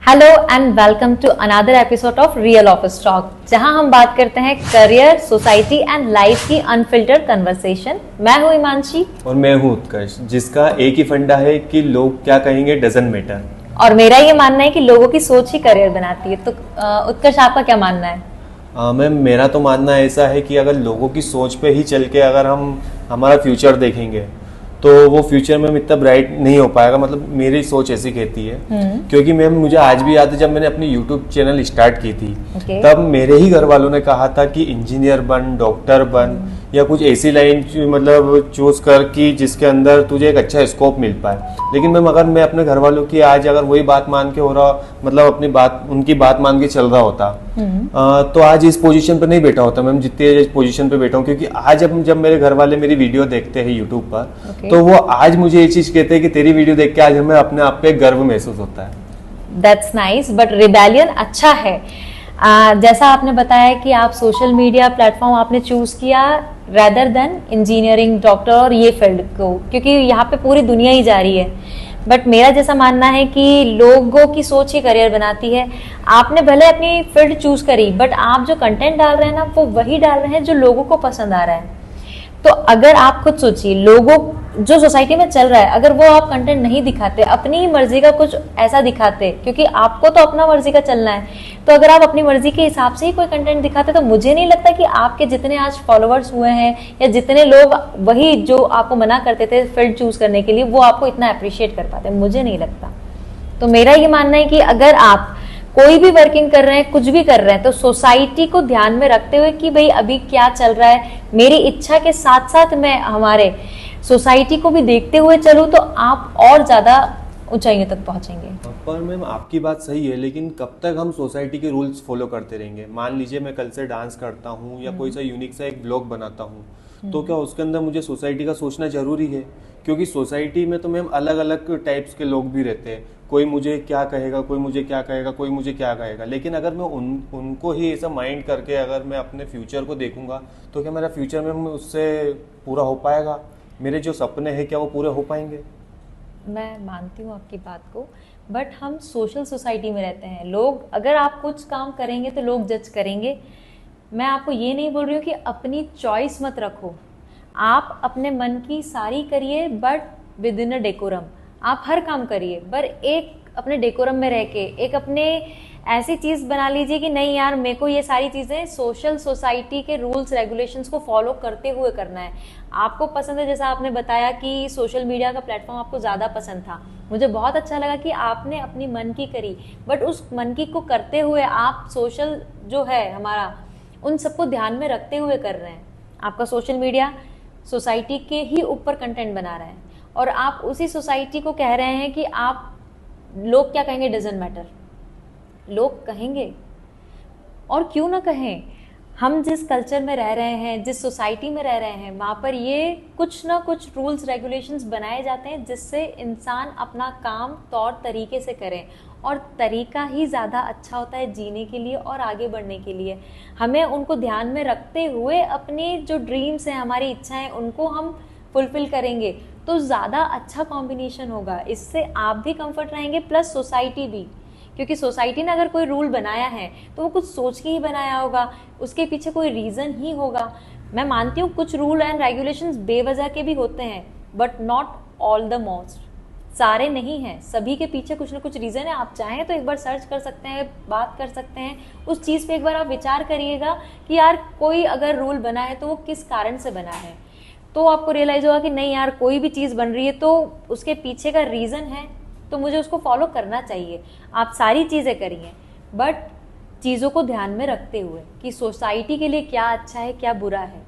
Hello and welcome to another episode of Real Office Talk, जहां हम बात करते हैं करियर, सोसाइटी एंड लाइफ की अनफिल्टर्ड कन्वर्सेशन। मैं हूं हिमांशी और मैं हूं उत्कर्ष, जिसका एक ही फंडा है कि लोग क्या कहेंगे डजंट मैटर। और मेरा ये मानना है कि लोगों की सोच ही करियर बनाती है। तो उत्कर्ष, आपका क्या मानना है? मैम, मेरा तो मानना ऐसा है कि अगर लोगों की सोच पे ही चल के अगर हम हमारा फ्यूचर देखेंगे तो वो फ्यूचर में इतना ब्राइट नहीं हो पाएगा। मतलब मेरी सोच ऐसी कहती है। क्योंकि मैम, मुझे आज भी याद है जब मैंने अपनी यूट्यूब चैनल स्टार्ट की थी, तब मेरे ही घर वालों ने कहा था कि इंजीनियर बन, डॉक्टर बन, या कुछ ऐसी लाइन मतलब चूज कर कि जिसके अंदर तुझे एक अच्छा स्कोप मिल पाए। लेकिन मैम, अगर मैं अपने घर वालों की आज अगर वही बात मान के हो रहा, मतलब अपनी बात उनकी बात मान के चल रहा होता, तो आज इस पोजीशन पे नहीं बैठा होता मैम, जितने इस पोजीशन पे बैठा हूँ। क्योंकि आज जब मेरे घर वाले मेरी वीडियो देखते हैं यूट्यूब पर, तो वो आज मुझे ये चीज कहते हैं कि तेरी वीडियो देख के आज हमें अपने आप पे गर्व महसूस होता है। दैट्स नाइस, बट रिबेलियन अच्छा है। जैसा आपने बताया कि आप सोशल मीडिया प्लेटफॉर्म आपने चूज किया रेदर देन इंजीनियरिंग, डॉक्टर और ये फील्ड को, क्योंकि यहाँ पे पूरी दुनिया ही जा रही है। बट मेरा जैसा मानना है कि लोगों की सोच ही करियर बनाती है। आपने भले अपनी फील्ड चूज करी, बट आप जो कंटेंट डाल रहे हैं ना, वो वही डाल रहे हैं जो लोगों को पसंद आ रहा है। तो अगर आप खुद सोचिए, लोगों जो सोसाइटी में चल रहा है, अगर वो आप कंटेंट नहीं दिखाते, अपनी मर्जी का कुछ ऐसा दिखाते, क्योंकि आपको तो अपना मर्जी का चलना है, तो अगर आप अपनी मर्जी के हिसाब से ही कोई कंटेंट दिखाते, तो मुझे नहीं लगता कि आपके जितने आज फॉलोअर्स हुए हैं या जितने लोग वही जो आपको मना करते थे फील्ड चूज करने के लिए, वो आपको इतना अप्रिशिएट कर पाते, मुझे नहीं लगता। तो मेरा ये मानना है कि अगर आप कोई भी वर्किंग कर रहे हैं, कुछ भी कर रहे हैं, तो सोसाइटी को ध्यान में रखते हुए कि भाई अभी क्या चल रहा है, मेरी इच्छा के साथ साथ मैं हमारे सोसाइटी को भी देखते हुए चलूं, तो आप और ज्यादा ऊंचाइयों तक पहुंचेंगे। पर मैम, आपकी बात सही है, लेकिन कब तक हम सोसाइटी के रूल्स फॉलो करते रहेंगे? मान लीजिए मैं कल से डांस करता हूँ या कोई सा यूनिक सा एक ब्लॉग बनाता हूँ, तो क्या उसके अंदर मुझे सोसाइटी का सोचना जरूरी है? क्योंकि सोसाइटी में तो मैम अलग अलग टाइप्स के लोग भी रहते हैं। कोई मुझे क्या कहेगा, कोई मुझे क्या कहेगा, कोई मुझे क्या कहेगा। लेकिन अगर मैं उनको ही ऐसा माइंड करके अगर मैं अपने फ्यूचर को देखूंगा, तो क्या मेरा फ्यूचर में उससे पूरा हो पाएगा? मेरे जो सपने हैं क्या वो पूरे हो पाएंगे? मैं मानती हूँ आपकी बात को, बट हम सोशल सोसाइटी में रहते हैं। लोग, अगर आप कुछ काम करेंगे तो लोग जज करेंगे। मैं आपको ये नहीं बोल रही हूँ कि अपनी चॉइस मत रखो, आप अपने मन की सारी करिए, but with in a decorum. आप हर काम करिए, पर एक अपने डेकोरम में रह के, एक अपने ऐसी चीज बना लीजिए कि नहीं यार, मेरे को ये सारी चीजें सोशल सोसाइटी के रूल्स रेगुलेशंस को फॉलो करते हुए करना है। आपको पसंद है, जैसा आपने बताया कि सोशल मीडिया का प्लेटफॉर्म आपको ज्यादा पसंद था, मुझे बहुत अच्छा लगा कि आपने अपनी मन की करी, बट उस मन की को करते हुए आप सोशल जो है हमारा, उन सबको ध्यान में रखते हुए कर रहे हैं। आपका सोशल मीडिया सोसाइटी के ही ऊपर कंटेंट बना रहा है, और आप उसी सोसाइटी को कह रहे हैं कि आप, लोग क्या कहेंगे डजंट मैटर। लोग कहेंगे, और क्यों ना कहें। हम जिस कल्चर में रह रहे हैं, जिस सोसाइटी में रह रहे हैं, वहाँ पर ये कुछ ना कुछ रूल्स रेगुलेशंस बनाए जाते हैं जिससे इंसान अपना काम तौर तरीके से करें, और तरीका ही ज़्यादा अच्छा होता है जीने के लिए और आगे बढ़ने के लिए। हमें उनको ध्यान में रखते हुए अपने जो ड्रीम्स हैं, हमारी इच्छाएं, उनको हम फुलफिल करेंगे, तो ज़्यादा अच्छा कॉम्बिनेशन होगा। इससे आप भी कंफर्ट रहेंगे, प्लस सोसाइटी भी, क्योंकि सोसाइटी ने अगर कोई रूल बनाया है तो वो कुछ सोच के ही बनाया होगा, उसके पीछे कोई रीज़न ही होगा। मैं मानती हूँ कुछ रूल एंड रेगुलेशंस बेवजह के भी होते हैं, but not all the most, सारे नहीं हैं, सभी के पीछे कुछ ना कुछ रीज़न है। आप चाहें तो एक बार सर्च कर सकते हैं, बात कर सकते हैं उस चीज़ पे, एक बार आप विचार करिएगा कि यार कोई अगर रूल बना है तो वो किस कारण से बना है, तो आपको रियलाइज होगा कि नहीं यार, कोई भी चीज़ बन रही है तो उसके पीछे का रीज़न है, तो मुझे उसको फॉलो करना चाहिए। आप सारी चीज़ें करिए, बट चीज़ों को ध्यान में रखते हुए कि सोसाइटी के लिए क्या अच्छा है, क्या बुरा है,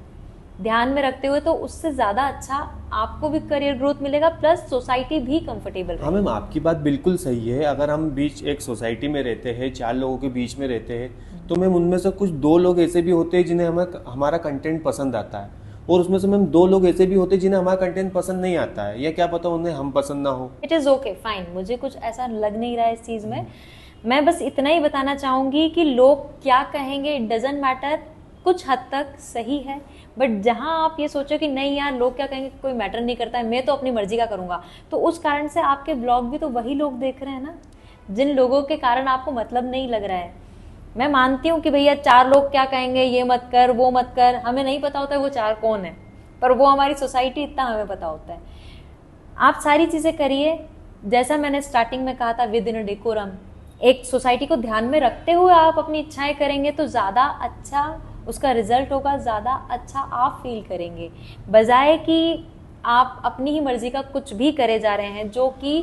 ध्यान में रखते हुए, तो उससे ज़्यादा अच्छा आपको भी करियर ग्रोथ मिलेगा, प्लस सोसाइटी भी कंफर्टेबल रहेगी। हाँ मैम, आपकी बात बिल्कुल सही है। अगर हम बीच एक सोसाइटी में रहते हैं, 4 लोगों के बीच में रहते हैं, तो मैम उनमें से कुछ 2 लोग ऐसे भी होते हैं जिन्हें हमें हमारा कंटेंट पसंद आता है, और उसमें से मैम 2 लोग ऐसे भी होते हैं जिन्हें हमारा कंटेंट पसंद नहीं आता है, या क्या पता उन्हें हम पसंद ना हो। इट इज़ ओके, फाइन, मुझे कुछ ऐसा लग नहीं रहा है इस चीज़ में। मैं बस इतना ही बताना चाहूँगी कि लोग क्या कहेंगे इट डजेंट मैटर, कुछ हद तक सही है, बट जहाँ आप ये सोचो कि नहीं यार लोग क्या कहेंगे कोई मैटर नहीं करता है, मैं तो अपनी मर्जी का करूँगा, तो उस कारण से आपके ब्लॉग भी तो वही लोग देख रहे हैं ना। जिन लोगों के कारण आपको मतलब नहीं लग रहा है। मैं मानती हूँ कि भैया 4 लोग क्या कहेंगे, ये मत कर, वो मत कर, हमें नहीं पता होता है वो 4 कौन है, पर वो हमारी सोसाइटी इतना हमें पता होता है। आप सारी चीज़ें करिए जैसा मैंने स्टार्टिंग में कहा था, विद इन डेकोरम। एक सोसाइटी को ध्यान में रखते हुए आप अपनी इच्छाएं करेंगे तो ज़्यादा अच्छा उसका रिजल्ट होगा, ज़्यादा अच्छा आप फील करेंगे, बजाय कि आप अपनी ही मर्जी का कुछ भी करे जा रहे हैं जो कि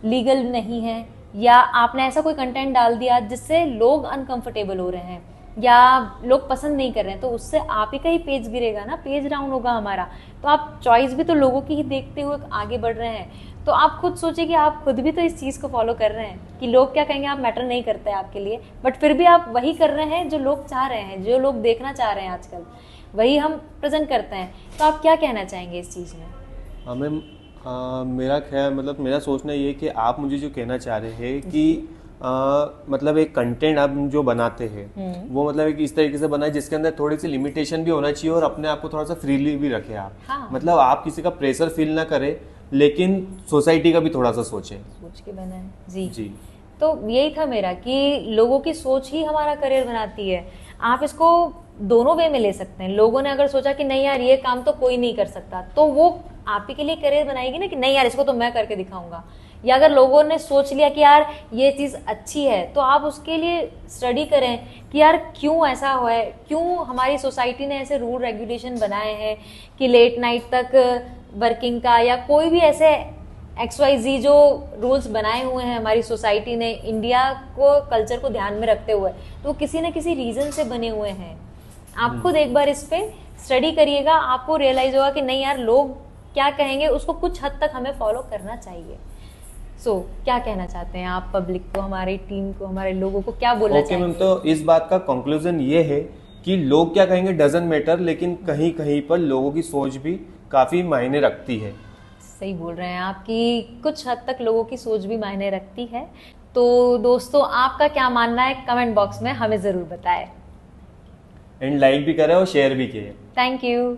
लीगल नहीं है, या आपने ऐसा कोई कंटेंट डाल दिया जिससे लोग अनकंफर्टेबल हो रहे हैं या लोग पसंद नहीं कर रहे हैं, तो उससे आप ही का ही पेज गिरेगा ना, पेज डाउन होगा हमारा। तो आप चॉइस भी तो लोगों की ही देखते हुए आगे बढ़ रहे हैं। तो आप खुद सोचिए कि आप खुद भी तो इस चीज़ को फॉलो कर रहे हैं कि लोग क्या कहेंगे आप मैटर नहीं करते हैं आपके लिए, बट फिर भी आप वही कर रहे हैं जो लोग चाह रहे हैं, जो लोग देखना चाह रहे हैं आजकल, वही हम प्रेजेंट करते हैं। तो आप क्या कहना चाहेंगे इस चीज़ में? हमें मेरा ख्याल, मतलब मेरा सोचना ये कि आप मुझे जो कहना चाह रहे हैं कि मतलब एक कंटेंट आप जो बनाते हैं वो मतलब एक इस तरीके से बनाए जिसके अंदर थोड़ी सी लिमिटेशन भी होना चाहिए और अपने आप को थोड़ा सा फ्रीली भी रखे आप। हाँ। मतलब आप किसी का प्रेशर फील ना करें, लेकिन सोसाइटी का भी थोड़ा सा सोचें, सोच के बनाए। जी जी। तो यही था मेरा कि लोगों की सोच ही हमारा करियर बनाती है। आप इसको दोनों वे में ले सकते हैं। लोगों ने अगर सोचा कि नहीं यार ये काम तो कोई नहीं कर सकता, तो वो आप ही के लिए करियर बनाएगी ना कि नहीं यार इसको तो मैं करके दिखाऊंगा। या अगर लोगों ने सोच लिया कि यार ये चीज़ अच्छी है, तो आप उसके लिए स्टडी करें कि यार क्यों ऐसा हुआ है, क्यों हमारी सोसाइटी ने ऐसे रूल रेगुलेशन बनाए हैं कि लेट नाइट तक वर्किंग का, या कोई भी ऐसे XYZ जो रूल्स बनाए हुए हैं हमारी सोसाइटी ने इंडिया को कल्चर को ध्यान में रखते हुए, तो किसी न किसी रीज़न से बने हुए हैं। आप खुद एक बार इस पे स्टडी करिएगा, आपको रियलाइज होगा कि नहीं यार लोग क्या कहेंगे उसको कुछ हद तक हमें फॉलो करना चाहिए। सो क्या कहना चाहते हैं आप पब्लिक को, हमारी टीम को, हमारे लोगों को क्या बोलना ओके चाहेंगे? मैम, तो इस बात का कंक्लूजन ये है कि लोग क्या कहेंगे डजंट मैटर, लेकिन कहीं कहीं पर लोगों की सोच भी काफी मायने रखती है। सही बोल रहे हैं आप कि कुछ हद तक लोगों की सोच भी मायने रखती है। तो दोस्तों आपका क्या मानना है कमेंट बॉक्स में हमें ज़रूर बताएं। एंड लाइक भी करें और शेयर भी किए। Thank you.